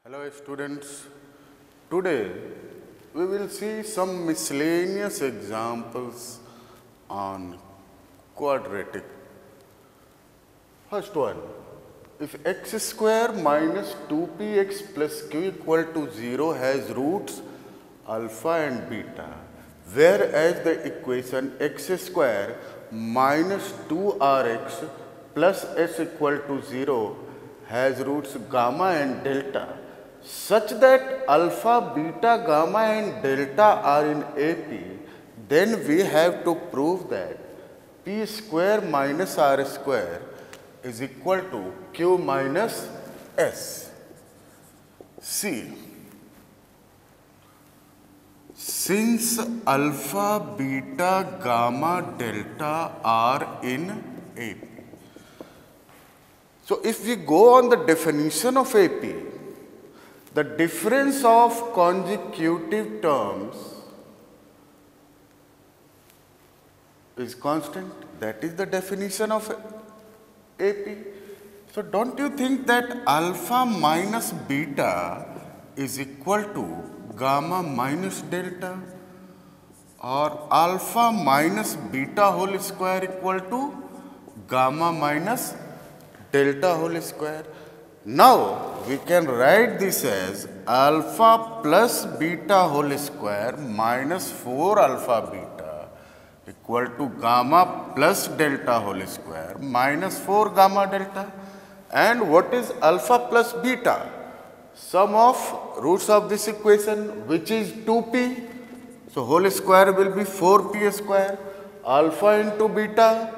Hello students, today we will see some miscellaneous examples on quadratic. First one, if x square minus 2px plus q equal to 0 has roots alpha and beta, whereas the equation x square minus 2rx plus s equal to 0 has roots gamma and delta, such that alpha, beta, gamma and delta are in AP, then we have to prove that p square minus r square is equal to q minus s. See, since alpha, beta, gamma, delta are in AP. So if we go on the definition of AP, the difference of consecutive terms is constant. That is the definition of AP. So don't you think that alpha minus beta is equal to gamma minus delta, or alpha minus beta whole square equal to gamma minus delta whole square? Now we can write this as alpha plus beta whole square minus 4 alpha beta equal to gamma plus delta whole square minus 4 gamma delta. And what is alpha plus beta? Sum of roots of this equation, which is 2p. So whole square will be 4p square. Alpha into beta,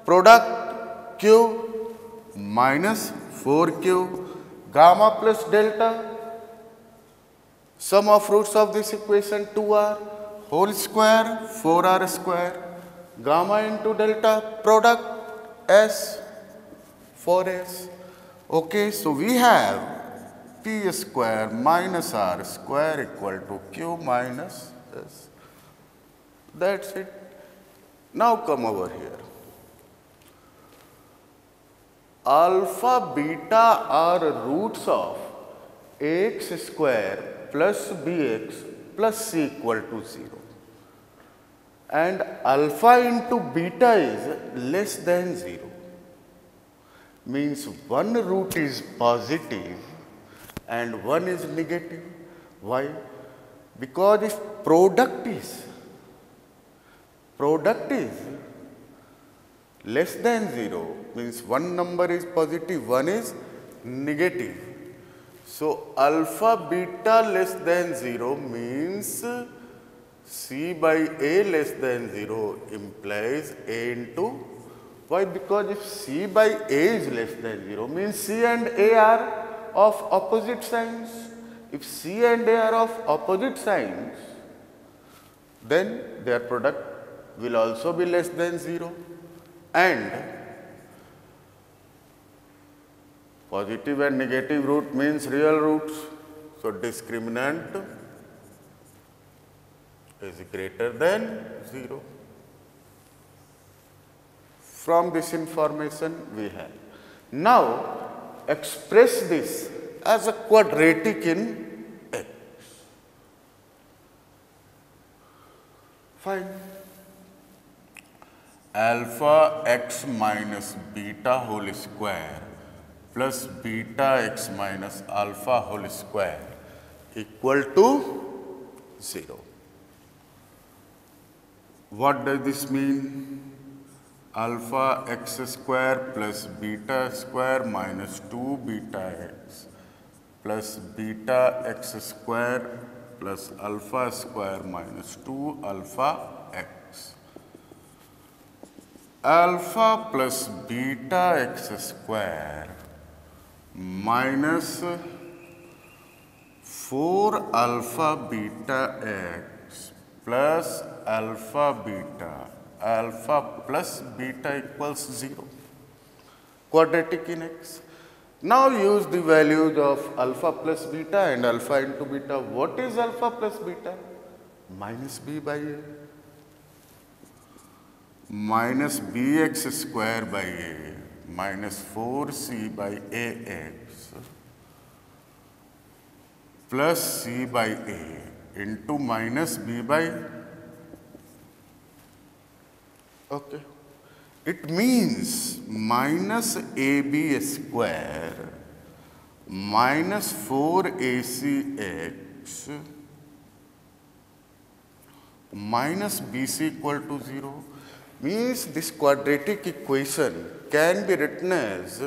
product q minus 4q, gamma plus delta, sum of roots of this equation 2r, whole square 4r square, gamma into delta, product s, 4s. Okay, so we have p square minus r square equal to q minus s. That's it. Now come over here. Alpha, beta are roots of ax square plus bx plus c equal to 0. And alpha into beta is less than 0. Means one root is positive and one is negative. Why? Because if product is less than 0, means one number is positive, one is negative. So alpha beta less than 0 means c by a less than 0 implies a into. Why? Because if c by a is less than 0 means c and a are of opposite signs. If c and a are of opposite signs, then their product will also be less than 0. And positive and negative root means real roots. So discriminant is greater than 0. From this information we have. Now express this as a quadratic in x. Fine. Alpha x minus beta whole square plus beta x minus alpha whole square equal to 0. What does this mean? Alpha x square plus beta square minus 2 beta x plus beta x square plus alpha square minus 2 alpha x. Alpha plus beta x square minus 4 alpha beta x plus alpha beta, alpha plus beta equals 0. Quadratic in x. Now use the values of alpha plus beta and alpha into beta. What is alpha plus beta? Minus b by a. minus bx square by a minus 4c by ax plus c by a into minus b by, okay. It means minus ab square minus 4acx minus bc equal to 0 means this quadratic equation can be written as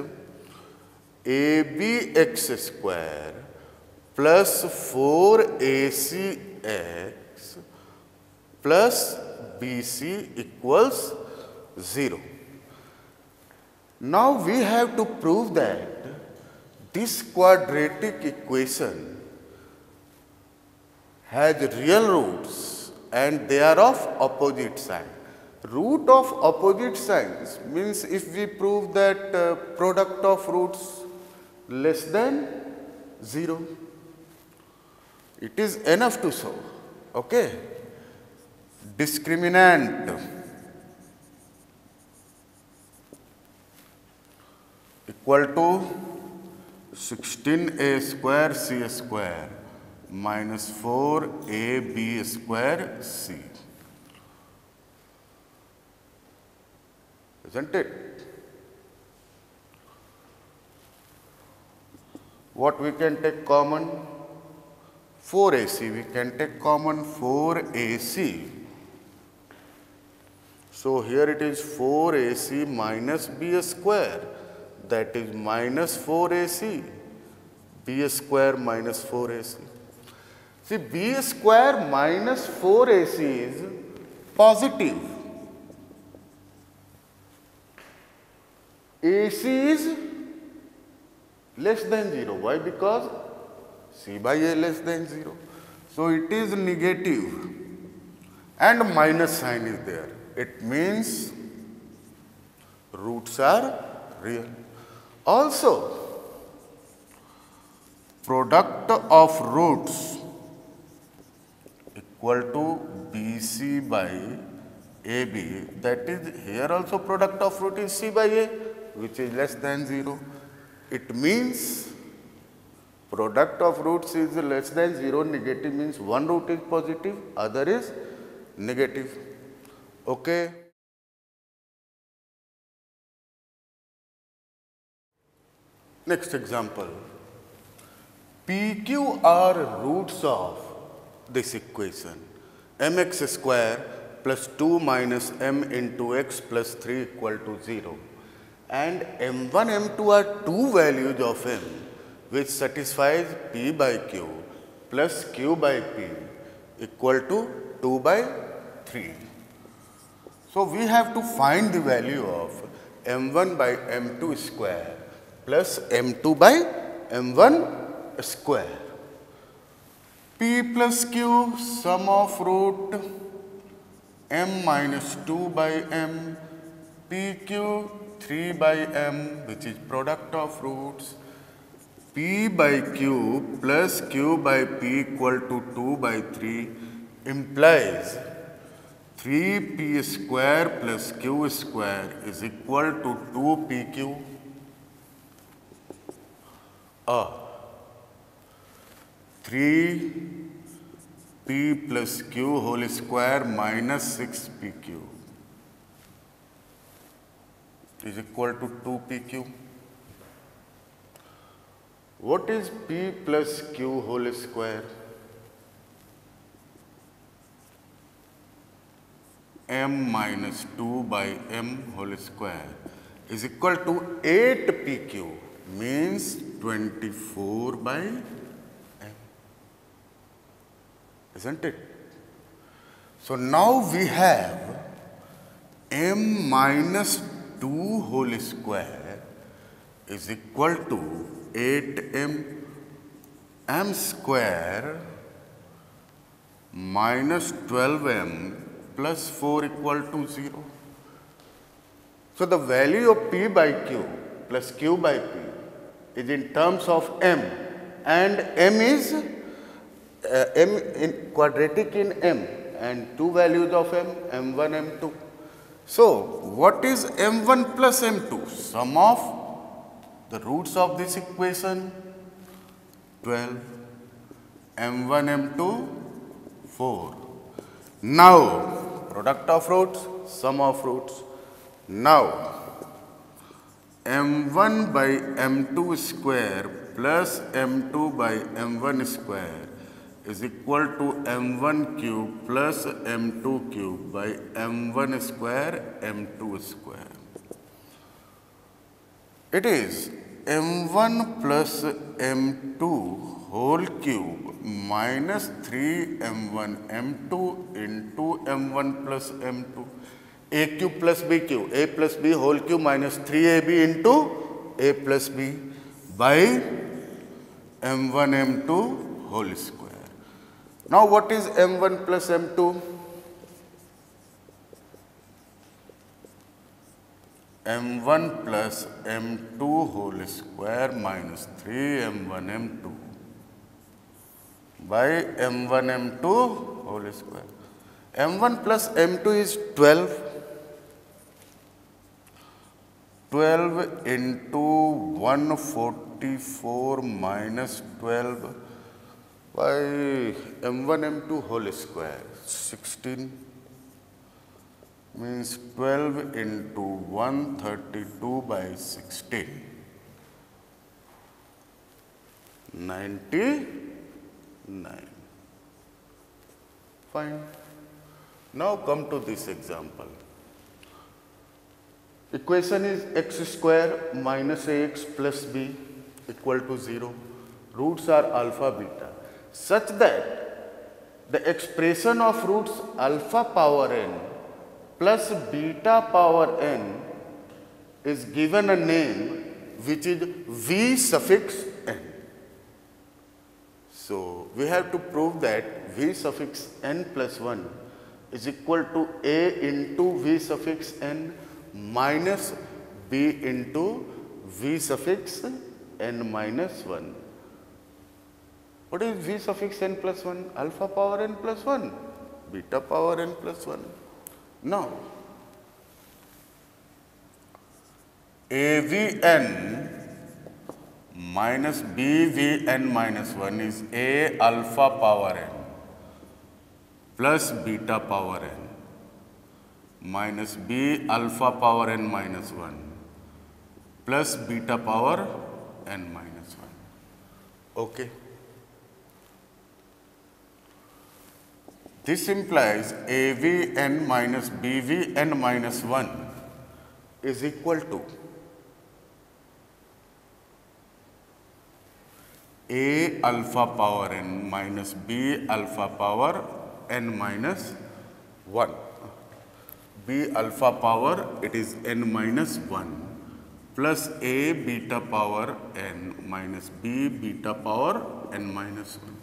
abx square plus 4acx plus bc equals 0. Now we have to prove that this quadratic equation has real roots and they are of opposite sign. Root of opposite signs means if we prove that product of roots less than 0, it is enough to show, okay. Discriminant equal to 16a square c square minus 4ab square c. Isn't it? What we can take common? 4ac. We can take common 4ac. So here it is 4ac minus b square. That is minus 4ac. b square minus 4ac. See, b square minus 4ac is positive. AC is less than 0. Why? Because C by A less than 0. So it is negative and minus sign is there. It means roots are real. Also, product of roots equal to BC by AB, that is here also product of root is C by A, which is less than 0. It means product of roots is less than 0, negative means one root is positive, other is negative. Okay. Next example. PQ are roots of this equation. Mx square plus 2 minus m into x plus 3 equal to 0. And m1, m2 are two values of m which satisfies p by q plus q by p equal to 2 by 3. So we have to find the value of m1 by m2 square plus m2 by m1 square. P plus q, sum of root m minus 2 by m, pq 3 by m, which is product of roots, p by q plus q by p equal to 2 by 3 implies 3p square plus q square is equal to 2pq. 3p plus q whole square minus 6pq is equal to 2pq. What is p plus q whole square? M minus 2 by m whole square is equal to 8pq, means 24 by m. Isn't it? So now we have m minus 2 whole square is equal to 8m, m square minus 12m plus 4 equal to 0. So the value of p by q plus q by p is in terms of m, and m is m in quadratic in m, and two values of m, m1, m2. So, what is m1 plus m2? Sum of the roots of this equation 12, m1, m2, 4. Now, product of roots, sum of roots. Now, m1 by m2 square plus m2 by m1 square is equal to m1 cube plus m2 cube by m1 square m2 square. It is m1 plus m2 whole cube minus 3m1 m2 into m1 plus m2. A cube plus b cube, a plus b whole cube minus 3ab into a plus b by m1 m2 whole square. Now, what is m1 plus m2? m1 plus m2 whole square minus 3m1 m2 by m1 m2 whole square. m1 plus m2 is 12. 12 into 144 minus 12 by m1 m2 whole square, 16 means 12 into 132 by 16, 99. Fine. Now come to this example. Equation is x square minus ax plus b equal to 0. Roots are alpha beta such that the expression of roots alpha power n plus beta power n is given a name which is v suffix n. So, we have to prove that v suffix n plus 1 is equal to a into v suffix n minus b into v suffix n minus 1. What is v suffix n plus 1? Alpha power n plus 1, beta power n plus 1. Now, avn minus bvn minus 1 is a alpha power n plus beta power n minus b alpha power n minus 1 plus beta power n minus 1. Okay. This implies avn minus bvn minus 1 is equal to a alpha power n minus b alpha power n minus 1. B alpha power, it is n minus 1 plus a beta power n minus b beta power n minus 1.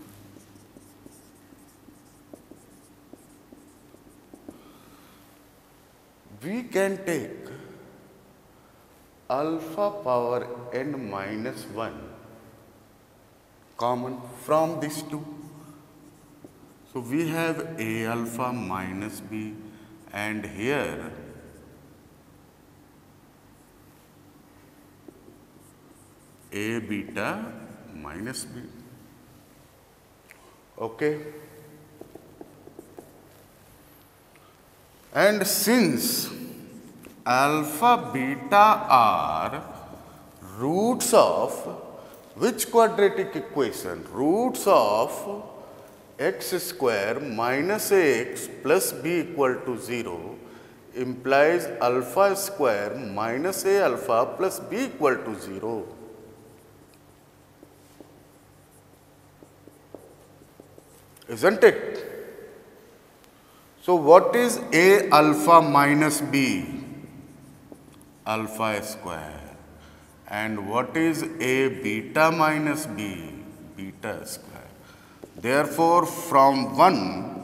We can take alpha power n minus 1 common from these two. So, we have a alpha minus b and here a beta minus b. Okay. And since alpha beta are roots of which quadratic equation? Roots of x square minus ax plus b equal to 0 implies alpha square minus a alpha plus b equal to 0. Isn't it? So, what is a alpha minus b? Alpha square. And what is a beta minus b? Beta square. Therefore, from 1,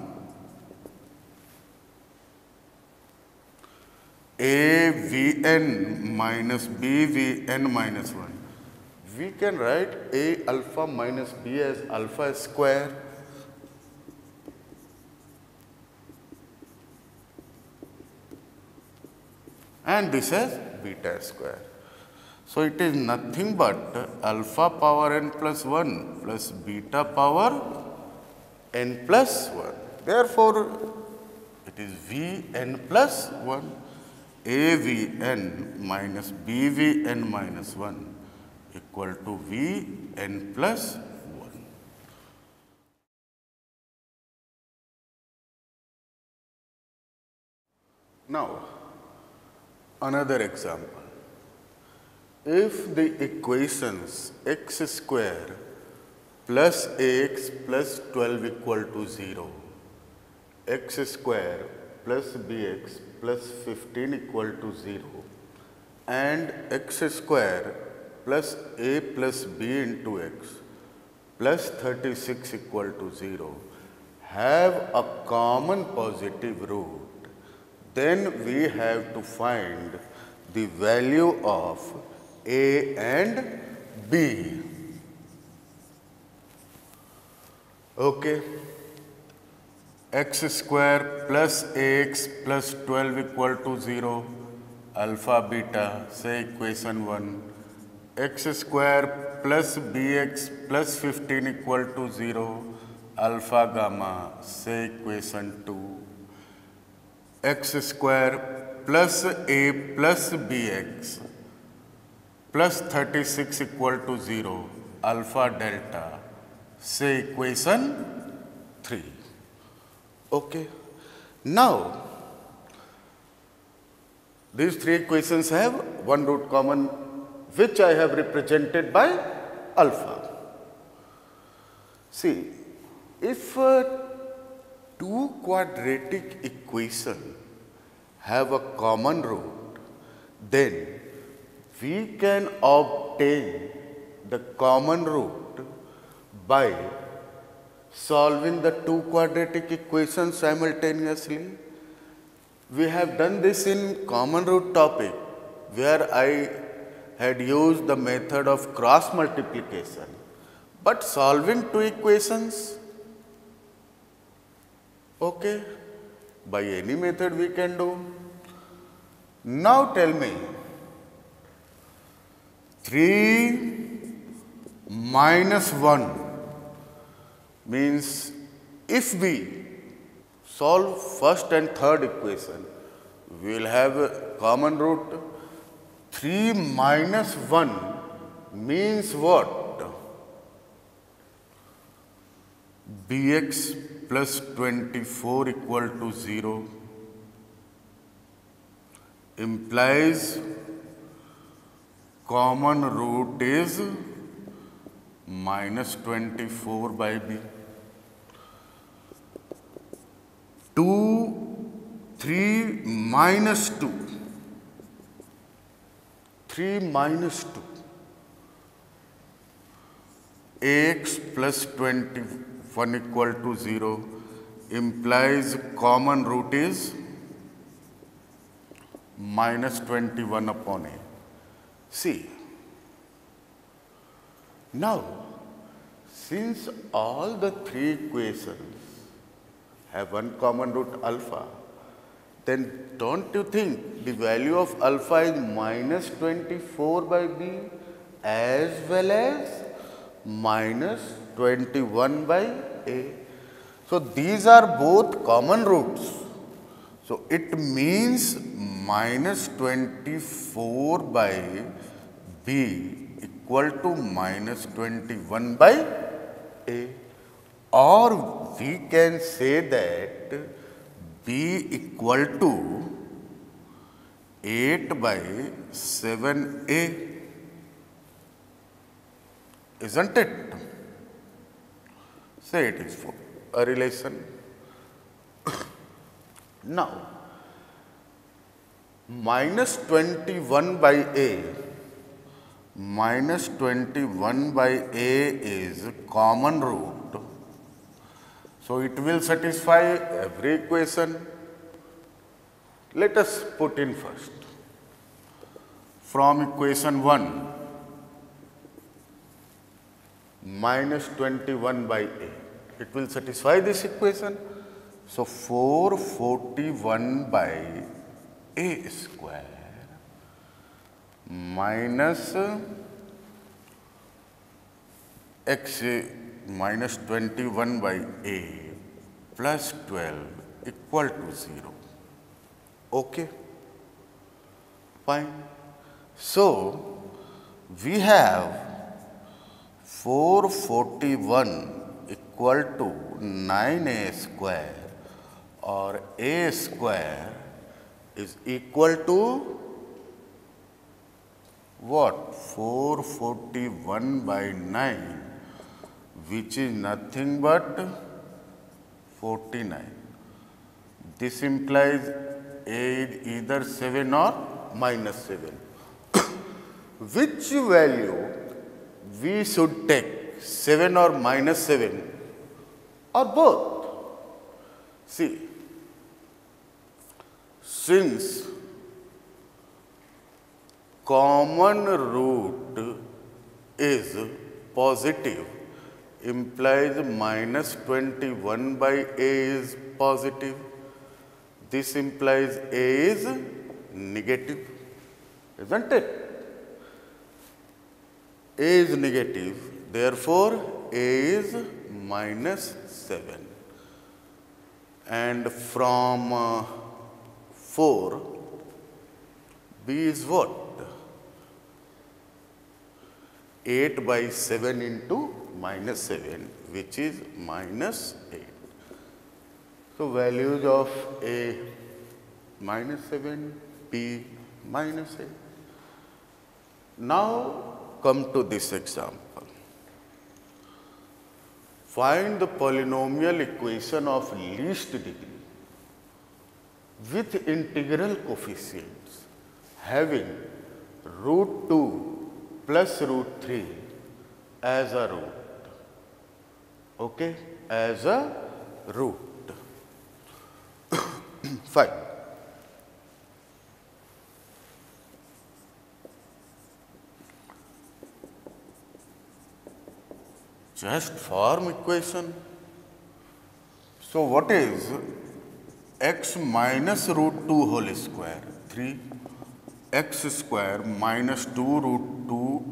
a Vn minus b Vn minus 1, we can write a alpha minus b as alpha square. and this as beta square. So it is nothing but alpha power n plus 1 plus beta power n plus 1. Therefore, it is Vn plus 1, Avn minus Bvn minus 1 equal to Vn plus 1. Now, another example. If the equations x square plus ax plus 12 equal to 0, x square plus bx plus 15 equal to 0, and x square plus a plus b into x plus 36 equal to 0 have a common positive root, then we have to find the value of a and b. Okay. X square plus ax plus 12 equal to 0, alpha beta, say equation 1. X square plus bx plus 15 equal to 0, alpha gamma, say equation 2. X square plus a plus bx plus 36 equal to 0, alpha delta, say equation 3. Okay. Now, these three equations have one root common, which I have represented by alpha. See, if two quadratic equations have a common root, then we can obtain the common root by solving the two quadratic equations simultaneously. We have done this in common root topic, where I had used the method of cross multiplication. But solving two equations, okay, by any method we can do. Now tell me, 3 minus 1 means if we solve first and third equation, we will have a common root. 3 minus 1 means what? Bx plus 24 equal to 0 implies common root is minus 24 by b. 3 minus 2. 3 minus 2. Ax plus 21 equal to 0 implies common root is minus 21 upon a. See, now, since all the three equations have one common root alpha, then don't you think the value of alpha is minus 24 by b as well as minus 21 by a? So, these are both common roots. So, it means minus 24 by b equal to minus 21 by a, or we can say that b equal to 8 by 7a, isn't it? Say it is for a relation. Now, minus 21 by a, minus 21 by a is common root. So, it will satisfy every equation. Let us put in first. From equation 1, minus 21 by a, it will satisfy this equation. So, 441 by a square minus x minus 21 by a plus 12 equal to 0. Okay, fine. So, we have 441 equal to 9a square, or a square is equal to what? 441 by 9, which is nothing but 49. This implies a is either 7 or minus 7. Which value we should take, 7 or minus 7, or both? See, since common root is positive, implies minus 21 by a is positive. This implies a is negative, isn't it? A is negative, therefore a is minus 7. And from 4, b is what? 8 by 7 into minus 7, which is minus 8. So, values of a minus 7, b minus 8. Now, come to this example. Find the polynomial equation of least degree with integral coefficients having root 2 plus root 3 as a root, okay, as a root. Fine. Just form equation. So, what is x minus root 2 whole square? 3 x square minus 2 root 2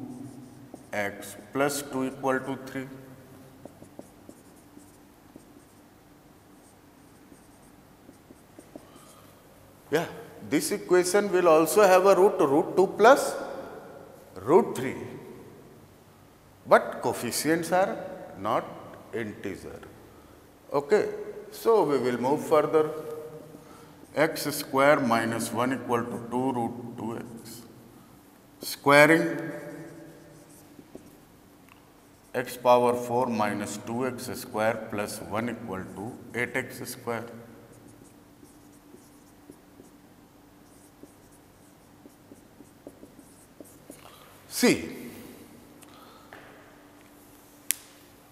x plus 2 equal to 3. Yeah, this equation will also have a root 2 plus root 3, but coefficients are not integer. Okay, so we will move further. X square minus 1 equal to 2 root 2x. Squaring x power 4 minus 2x square plus 1 equal to 8x square. See,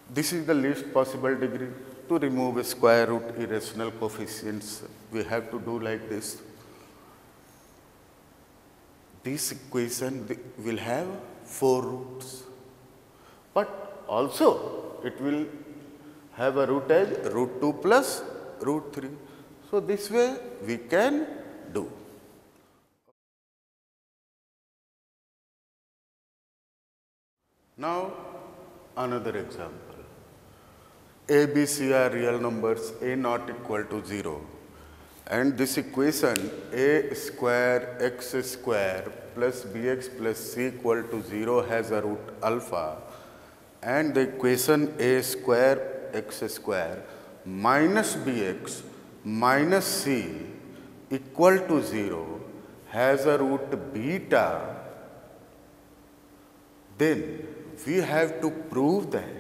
this is the least possible degree. To remove a square root irrational coefficients, we have to do like this. This equation will have 4 roots, but also it will have a root as root 2 plus root 3. So, this way we can do. Now, another example. A, B, C are real numbers, A not equal to 0. And this equation, A square x square plus bx plus c equal to 0 has a root alpha. And the equation A square x square minus bx minus c equal to 0 has a root beta. Then we have to prove that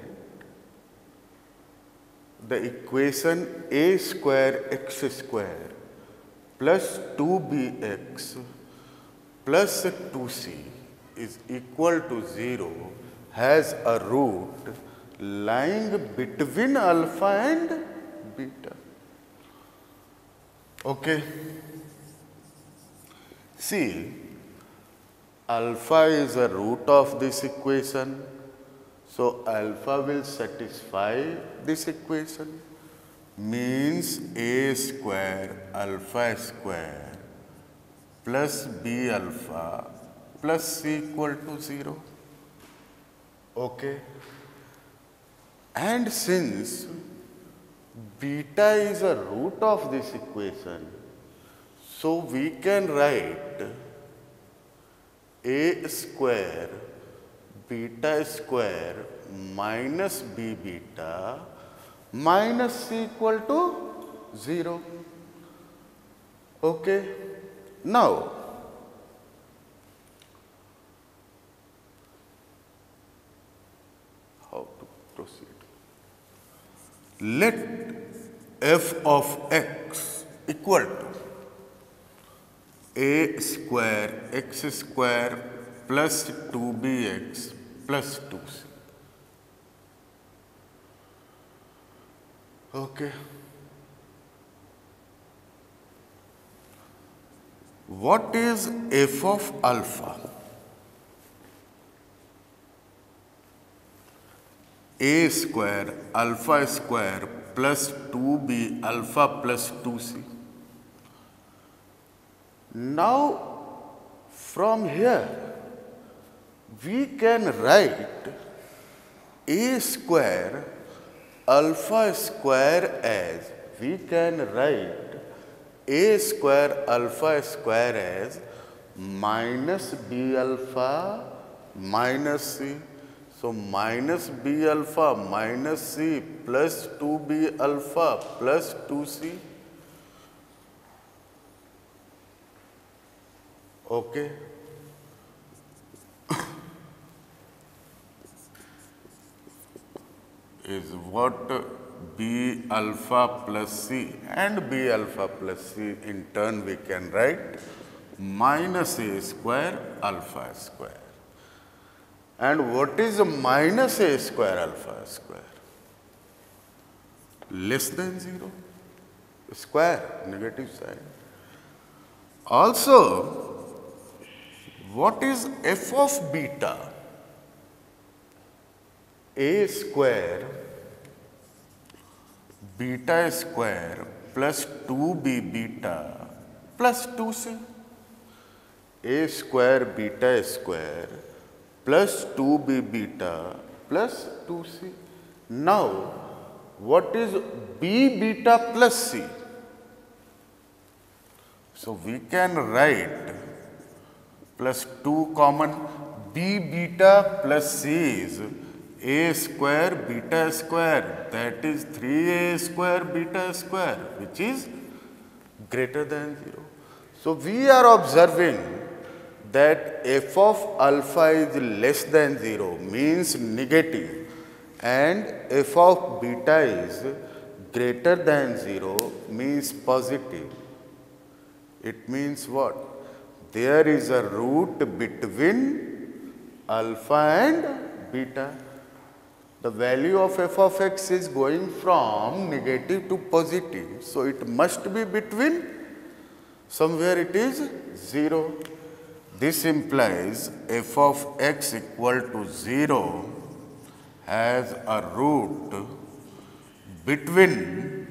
the equation a square x square plus 2bx plus 2c is equal to 0 has a root lying between alpha and beta. Okay. See, alpha is a root of this equation. So, alpha will satisfy this equation, means a square alpha square plus b alpha plus c equal to 0. Okay. And since beta is a root of this equation, so we can write a square beta square minus b beta minus c equal to 0. Okay. Now, how to proceed? Let f of x equal to a square x square plus 2bx plus 2c. Okay. What is f of alpha? A square alpha square plus 2b alpha plus 2c. Now, from here, we can write a square alpha square as, we can write a square alpha square as minus b alpha minus c. So, minus b alpha minus c plus 2b alpha plus 2c. Okay. Is what b alpha plus c, and b alpha plus c in turn we can write minus a square alpha square. And what is minus a square alpha square? Less than 0. Square, negative sign. Also, what is f of beta? A square beta square plus 2b beta plus 2c. A square beta square plus 2b beta plus 2c. Now, what is b beta plus c? So, we can write plus 2 common, b beta plus c is a square beta square, that is 3a square beta square, which is greater than 0. So, we are observing that f of alpha is less than 0 means negative, and f of beta is greater than 0 means positive. It means what? There is a root between alpha and beta. The value of f of x is going from negative to positive. So, it must be between, somewhere it is 0. This implies f of x equal to 0 has a root between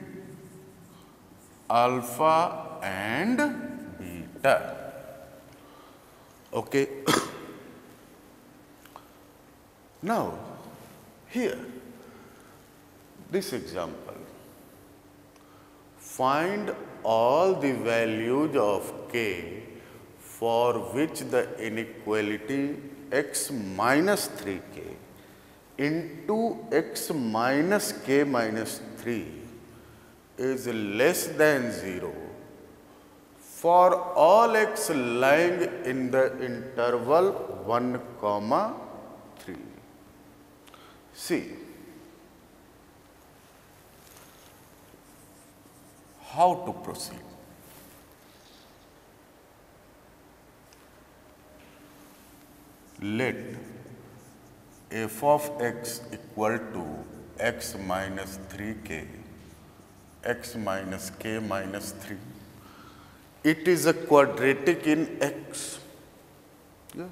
alpha and beta. Okay. Now, here, this example, find all the values of k for which the inequality x minus 3k into x minus k minus 3 is less than 0 for all x lying in the interval 1, 3. See, how to proceed? Let f of x equal to x minus 3k, x minus k minus 3. It is a quadratic in x. Yeah.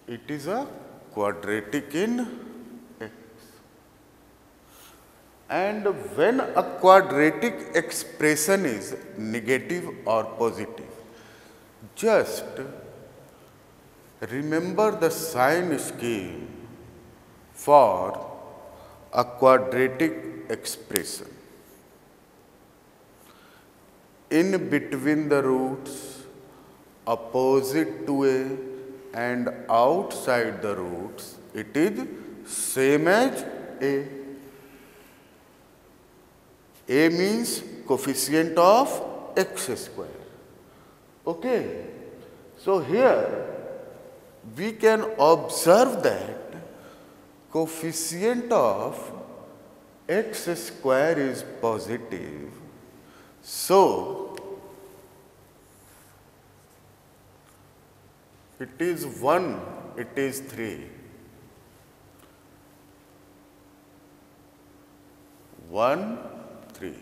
It is a quadratic in x. And when a quadratic expression is negative or positive, Just remember the sign scheme for a quadratic expression. In between the roots, opposite to a and outside the roots, it is same as a. A means coefficient of x square. Okay. So here we can observe that coefficient of x square is positive. So it is 1, it is 3. 1, 3.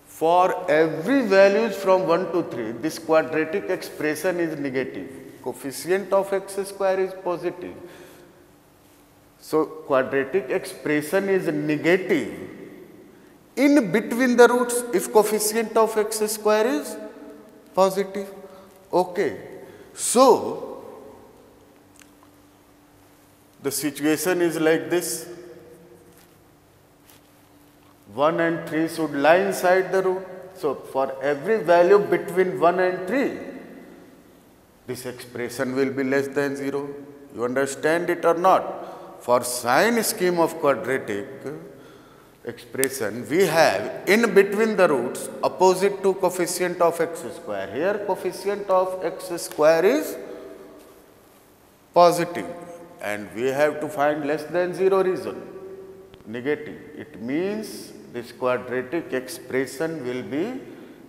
For every values from 1 to 3, this quadratic expression is negative. Coefficient of x square is positive. So quadratic expression is negative in between the roots if coefficient of x square is positive. Okay. So the situation is like this. 1 and 3 should lie inside the root. So for every value between 1 and 3, this expression will be less than 0. You understand it or not? For sign scheme of quadratic expression, we have in between the roots opposite to coefficient of x square. Here coefficient of x square is positive and we have to find less than 0 reason, negative. It means this quadratic expression will be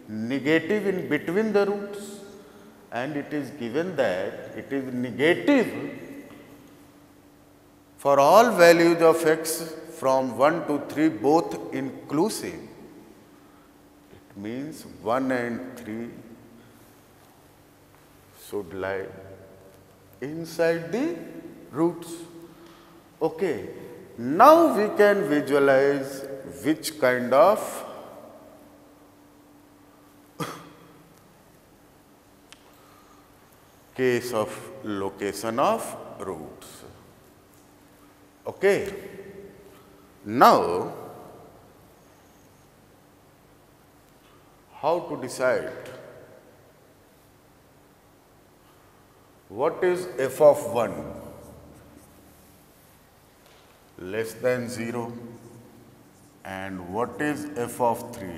negative in between the roots, and it is given that it is negative for all values of x from 1 to 3 both inclusive. It means 1 and 3 should lie inside the roots. Okay. Now we can visualize which kind of case of location of roots. Okay. Now, how to decide what is f of 1 less than 0 and what is f of 3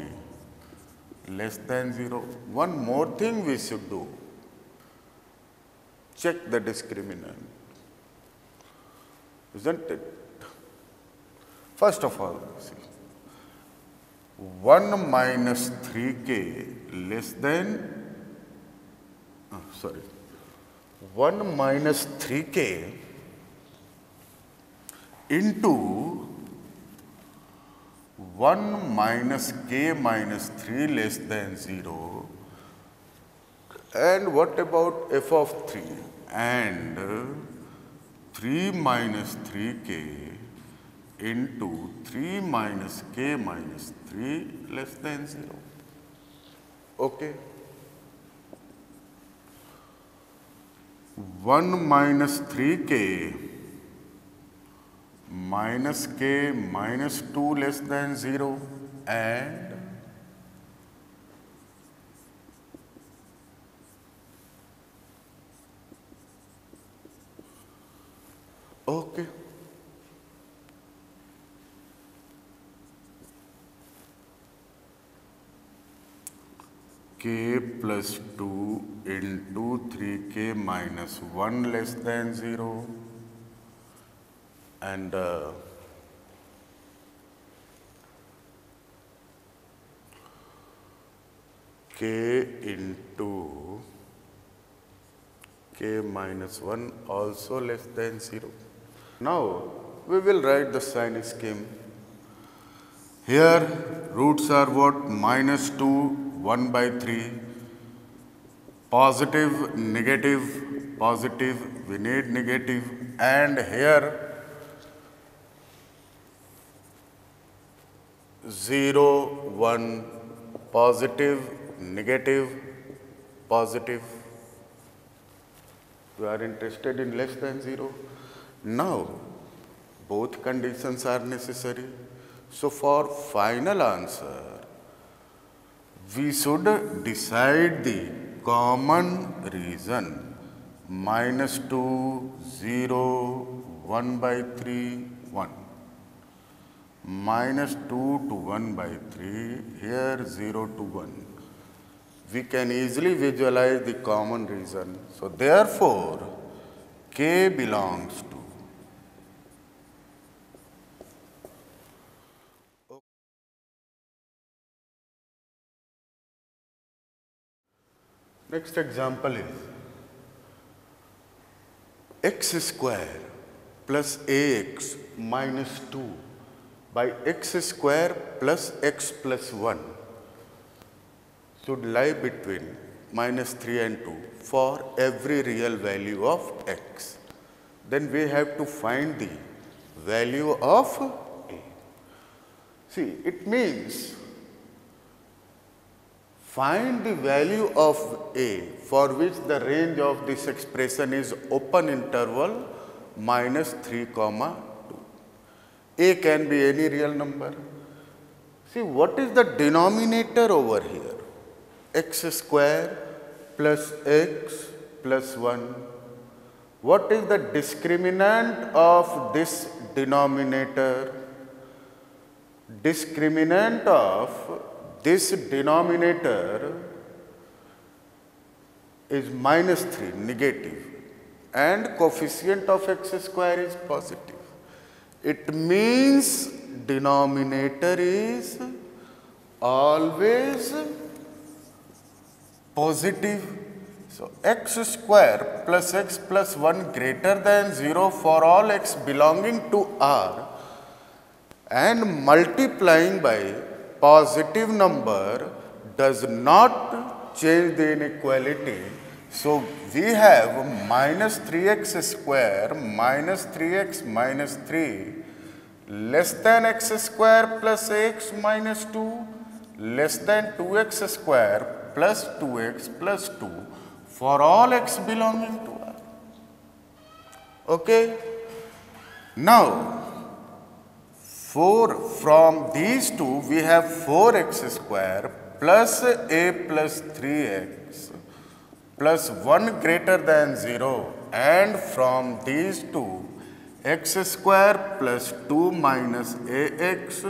less than 0. One more thing we should do, check the discriminant, isn't it? First of all, see, 1 minus 3k less than, 1 minus 3k into 1 minus k minus 3 less than 0. And what about f of 3? And 3 minus 3k into 3 minus k minus 3 less than 0. Okay. 1 minus 3k minus k minus 2 less than 0 and okay. K plus 2 into 3k minus 1 less than 0 and k into k minus 1 also less than 0. Now we will write the sign scheme. Here roots are what? Minus 2, 1 by 3, positive, positive, we need negative, and here 0, 1, positive, positive. We are interested in less than 0. Now, both conditions are necessary. So, for final answer, we should decide the common region -2, 0, 1 by 3, 1. -2 to 1 by 3, here 0 to 1. We can easily visualize the common region. So, therefore, K belongs to next example is x square plus ax minus 2 by x square plus x plus 1 should lie between -3 and 2 for every real value of x. Then we have to find the value of a. See, it means find the value of a for which the range of this expression is open interval -3, 2. A can be any real number. See, what is the denominator over here? X square plus x plus 1. What is the discriminant of this denominator? Discriminant of this denominator is -3, negative, and coefficient of x square is positive. It means denominator is always positive. So, x square plus x plus 1 greater than 0 for all x belonging to R, and multiplying by positive number does not change the inequality. So, we have -3x square minus 3x minus 3 less than x square plus x minus 2 less than 2x square plus 2x plus 2 for all x belonging to R. Okay. Now, from these two we have 4x square plus a plus 3x plus 1 greater than 0, and from these two x square plus 2 minus ax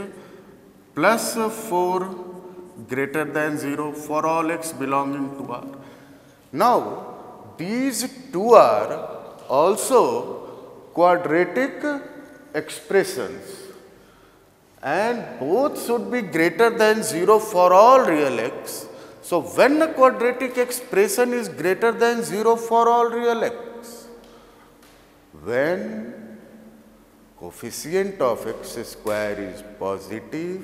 plus 4 greater than 0 for all x belonging to R. Now, these two are also quadratic expressions, and both should be greater than 0 for all real x. So, when a quadratic expression is greater than 0 for all real x, when coefficient of x square is positive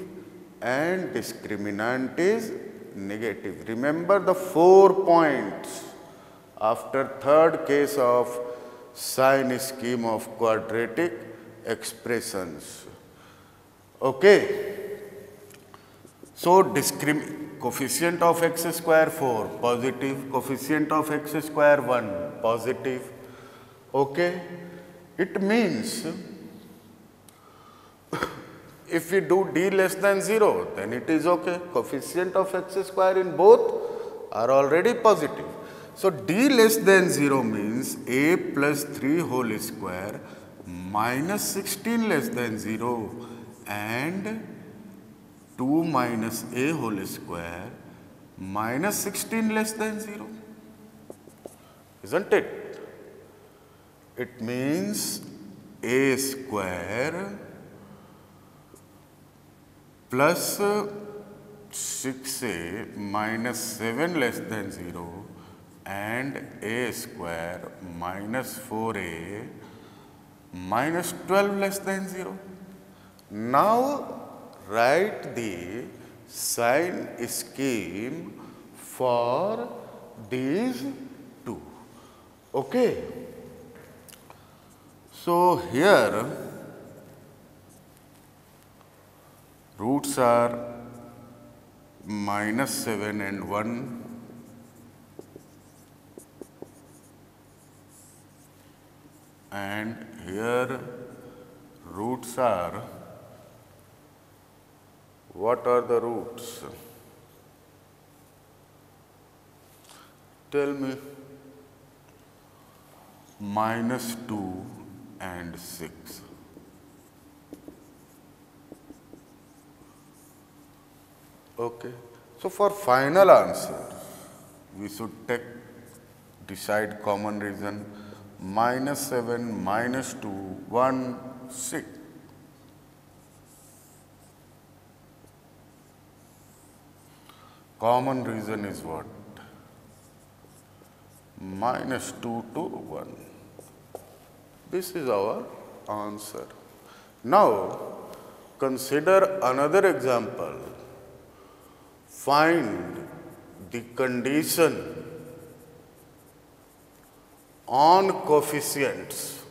and discriminant is negative. Remember the 4 points after third case of sign scheme of quadratic expressions. Okay. So, coefficient of x square 4 positive, coefficient of x square 1 positive. Okay. It means if we do d less than 0, then it is okay. Coefficient of x square in both are already positive. So, d less than 0 means a plus 3 whole square minus 16 less than 0 and 2 minus a whole square minus 16 less than 0. Isn't it? It means a square plus 6a minus 7 less than 0 and a square minus 4a minus 12 less than 0. Now, write the sign scheme for these two. Okay. So, here roots are -7 and 1, and here roots are, what are the roots? Tell me. -2 and 6. Okay. So for final answer, we should decide common reason. -7, -2, 1, 6. Common reason is what? -2 to 1. This is our answer. Now, consider another example. Find the condition on coefficients.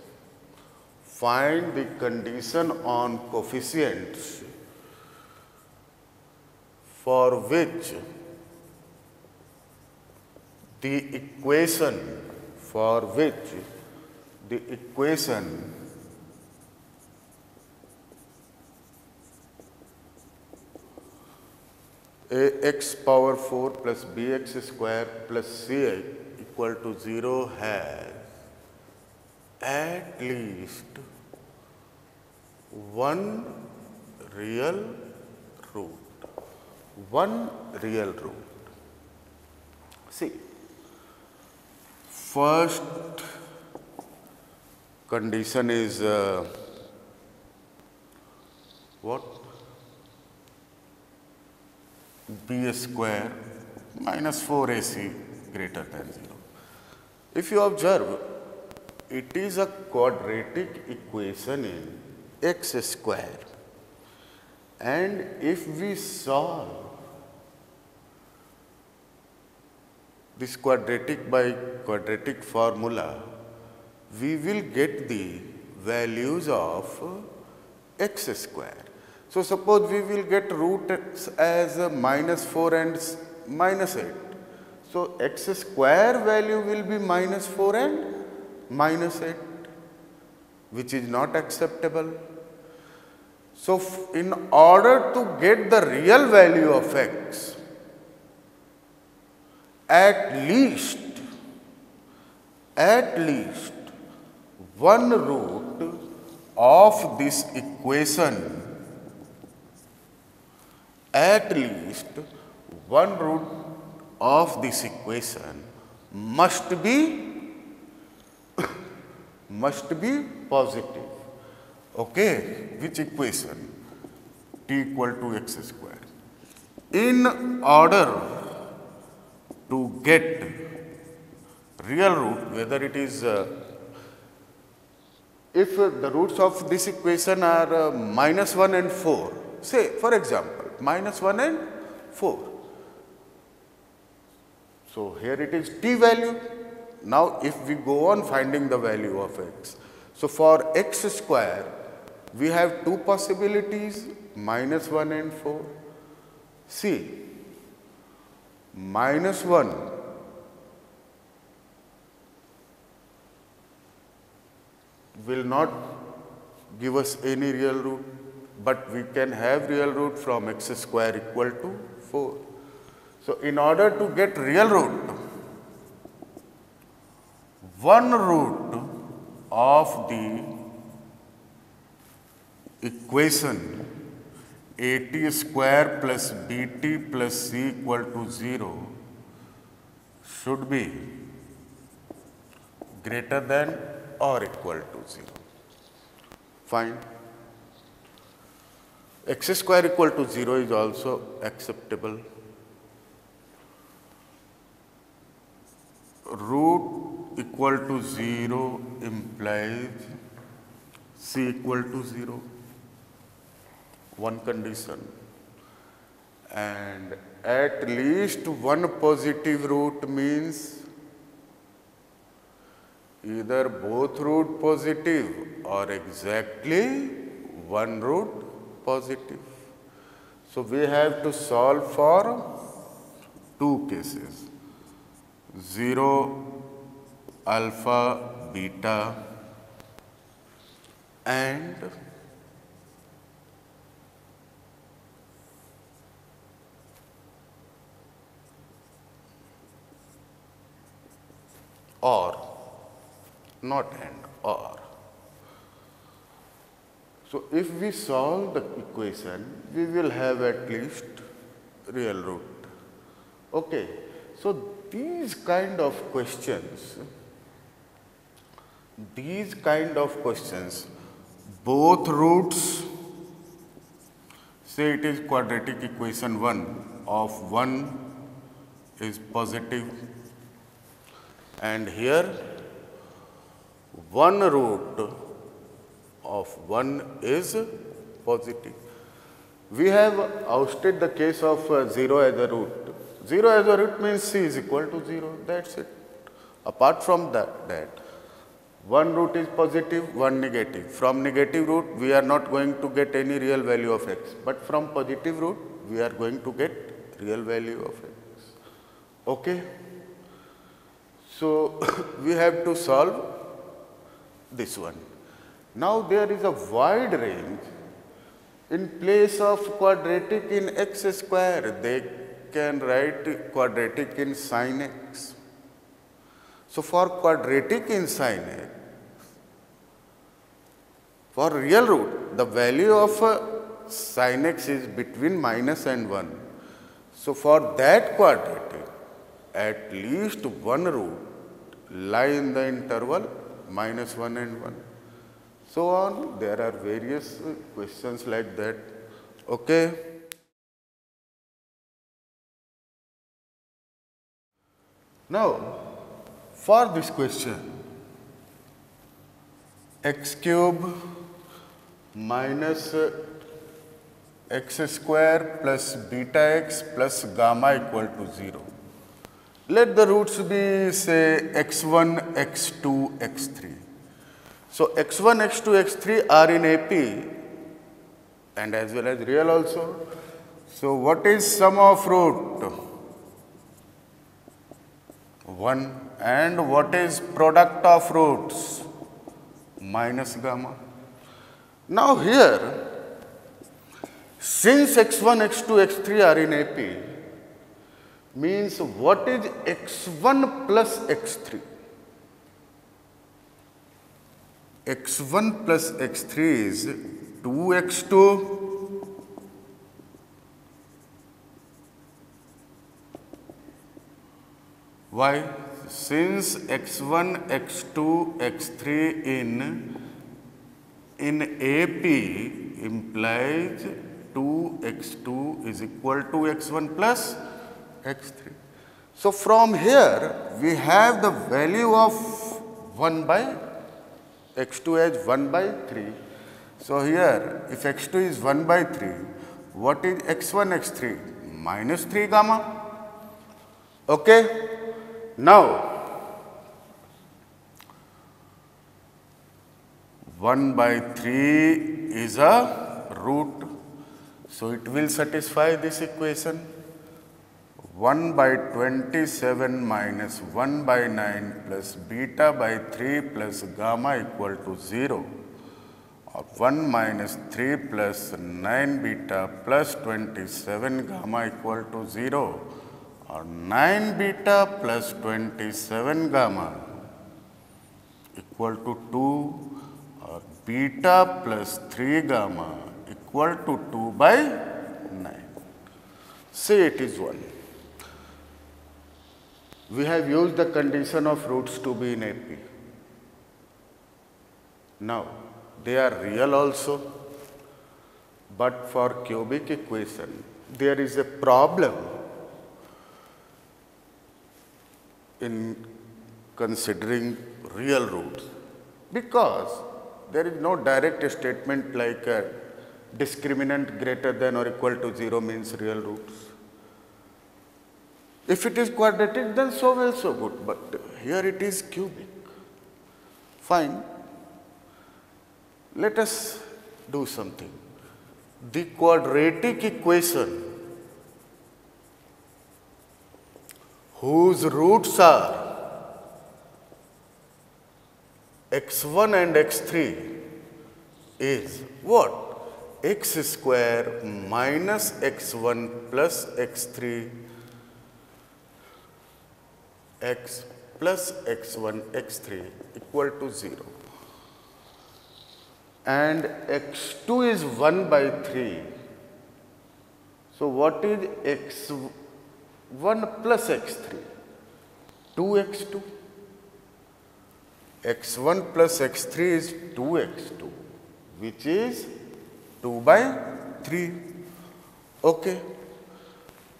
Find the condition on coefficients for which the equation ax power 4 plus bx square plus c equal to 0 has at least one real root. One real root. See, first condition is what? B square minus 4ac greater than 0. If you observe, it is a quadratic equation in x square, and if we solve this quadratic by quadratic formula, we will get the values of x square. So suppose we will get roots as -4 and -8. So x square value will be -4 and -8, which is not acceptable. So in order to get the real value of x, at least one root of this equation, must be positive. Okay, which equation? T equal to x square. In order to get real root, whether it is if the roots of this equation are -1 and 4, say for example -1 and 4. So here it is t value. Now if we go on finding the value of x, so for x square we have two possibilities, -1 and 4. See, -1 will not give us any real root, but we can have real root from x square equal to 4. So in order to get real root, one root of the equation at square plus bt plus c equal to 0 should be greater than or equal to 0. Fine. X square equal to 0 is also acceptable. Root equal to 0 implies c equal to 0. One condition. And at least one positive root means either both root positive or exactly one root positive. So we have to solve for two cases, 0, alpha, beta, and or, not and, or. So, if we solve the equation, we will have at least real root. Okay. So, these kind of questions, both roots, say it is quadratic equation 1 of 1 is positive, and here one root of 1 is positive. We have ousted the case of 0 as a root. 0 as a root means c is equal to 0, that is it. Apart from that, one root is positive, one negative. From negative root, we are not going to get any real value of x, but from positive root, we are going to get real value of x. Okay? So, we have to solve this one. Now, there is a wide range. In place of quadratic in x square, they can write quadratic in sin x. So, for quadratic in sin x, for real root, the value of sin x is between minus and 1. So, for that quadratic, at least one root lie in the interval minus 1 and 1. So on, there are various questions like that. Okay. Now, for this question, x cube minus x square plus beta x plus gamma equal to 0. Let the roots be, say, x1, x2, x3. So, x1, x2, x3 are in AP and as well as real also. So, what is sum of root? 1. And what is product of roots? Minus gamma. Now, here, since x1, x2, x3 are in AP, means what is x1 plus x3? x1 plus x3 is 2x2 why? Since x1, x2, x3 in AP implies 2x2 is equal to x1 plus x3. So, from here we have the value of 1 by x2 as 1 by 3. So, here if x2 is 1 by 3, what is x1, x3? Minus 3 gamma. Okay. Now, 1 by 3 is a root. So, it will satisfy this equation. 1 by 27 minus 1 by 9 plus beta by 3 plus gamma equal to 0, or 1 minus 3 plus 9 beta plus 27 gamma equal to 0, or 9 beta plus 27 gamma equal to 2, or beta plus 3 gamma equal to 2 by 9. Say it is 1. We have used the condition of roots to be in AP. Now, they are real also, but for cubic equation, there is a problem in considering real roots, because there is no direct statement like a discriminant greater than or equal to 0 means real roots. If it is quadratic, then so well, so good, but here it is cubic. Fine. Let us do something. The quadratic equation whose roots are x1 and x3, is what? X square minus x1 plus x3 x plus x1 x3 equal to 0. And x2 is 1 by 3. So, what is x1 plus x3? 2x2. x1 plus x3 is 2x2, which is 2 by 3. Okay.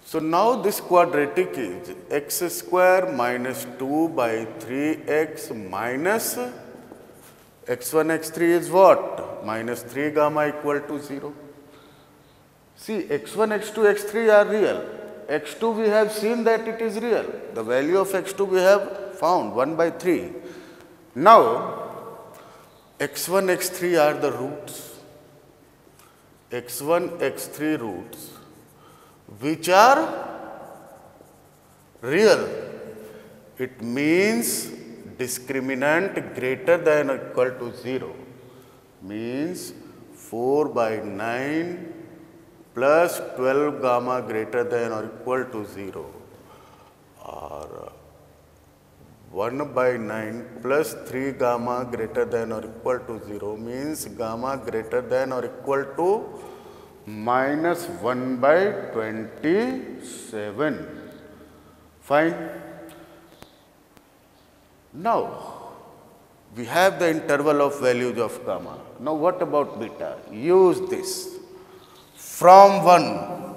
So, now this quadratic is x square minus 2 by 3x minus x1 x3 is what? Minus 3 gamma equal to 0. See, x1, x2, x3 are real. x2 we have seen that it is real. The value of x2 we have found 1 by 3. Now, x1, x3 are the roots. x1, x3 roots, which are real. It means discriminant greater than or equal to 0. Means 4 by 9 plus 12 gamma greater than or equal to 0, or 1 by 9 plus 3 gamma greater than or equal to 0 means gamma greater than or equal to minus 1 by 27. Fine. Now, we have the interval of values of gamma. Now, what about beta? Use this. From 1,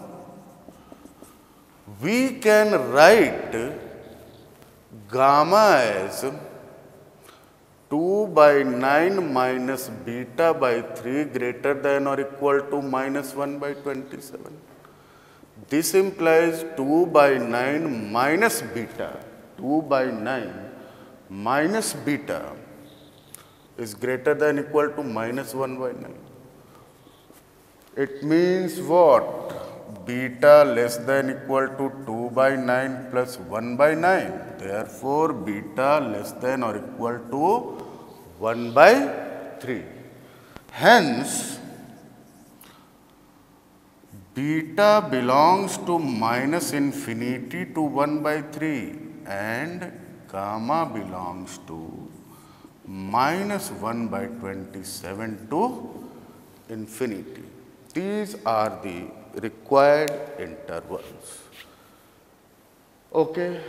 we can write gamma as 2 by 9 minus beta by 3 greater than or equal to minus 1 by 27. This implies 2 by 9 minus beta. 2 by 9 minus beta is greater than equal to minus 1 by 9. It means what? Beta less than equal to 2 by 9 plus 1 by 9. Therefore, beta less than or equal to 1 by 3. Hence, beta belongs to minus infinity to 1 by 3 and gamma belongs to minus 1 by 27 to infinity. These are the required intervals. Okay.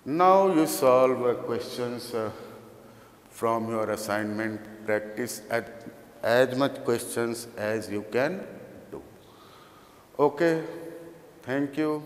Now you solve questions from your assignment. Practice as much questions as you can do. Okay. Thank you.